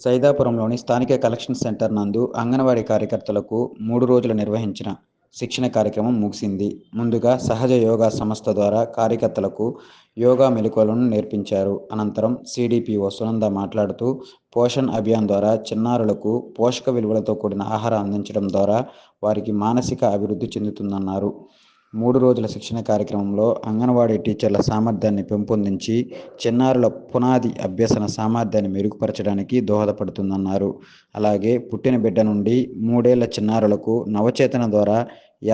సైదాపురంలోని స్థానిక collection centre నందు అంగన్వాడీ కార్యకర్తలకు 3 రోజులు నిర్వహించిన శిక్షణ కార్యక్రమం ముగిసింది. ముందుగా సహజ యోగా సంస్థ ద్వారా కార్యకర్తలకు యోగా మెళకువలను నేర్పించారు. అనంతరం సిడిపిఓ సునంద మాట్లాడుతూ, పోషణ్ అభియాన్ ద్వారా చిన్నారులకు పోషక విలువలతో కూడిన ఆహారం అందించడం ద్వారా వారికి మానసిక అభివృద్ధి చెందుతుందన్నారు. 3 రోజుల శిక్షణ కార్యక్రమంలో అంగన్వాడీ టీచర్ల సామర్థ్యాన్ని పెంపొందించి చిన్నారుల పునాది అభ్యసన సామర్థ్యాన్ని మెరుగుపరచడానికి దోహదపడుతుందన్నారు. అలాగే పుట్టిన బిడ్డ నుండి 3 ఏళ్ల చిన్నారులకు నవచేతన ద్వారా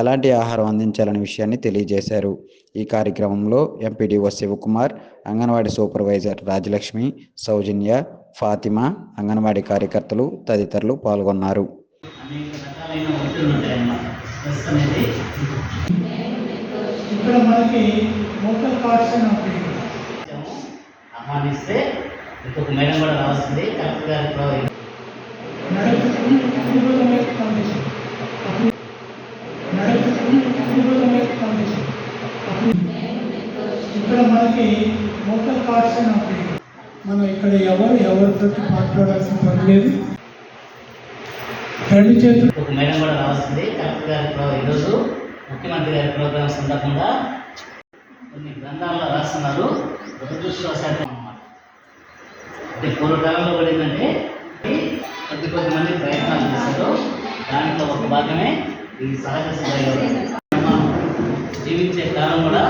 ఎలాంటి ఆహారం అందించాలనే విషయాన్ని తెలియజేశారు. ఈ కార్యక్రమంలో ఎంపీడీఓ శివకుమార్, అంగన్వాడీ సూపర్వైజర్ రాజలక్ష్మి, సౌజన్య, ఫాతిమా, అంగన్వాడీ కార్యకర్తలు తదితరులు పాల్గొన్నారు. ఇక్కడ మనకి లోకల్ కార్డ్స్ ఆహ్వానిస్తే ఇంకొక మేడం కూడా రావాల్సింది. కలెక్టర్ గారు ఇక్కడ మనకి లోకల్ కార్డ్స్ మనం ఇక్కడ ఎవరితో మాట్లాడాల్సిన పని లేదు. రెండు చేతులు ఒక మేడం కూడా రావాల్సింది. కలెక్టర్ గారు ఈరోజు ముఖ్యమంత్రి గారి ప్రోగ్రాం సందర్భంగా కొన్ని గ్రంథాల్లో రాస్తున్నారు. దురదృష్టవశాత్తు అన్నమాట. అంటే పూర్వకాలంలో కూడా ఏంటంటే కొద్ది మంది ప్రయత్నాలు చేశారు. దాంట్లో ఒక భాగమే ఈ సహజ సిద్ధ యోగా. జీవించే కాలం కూడా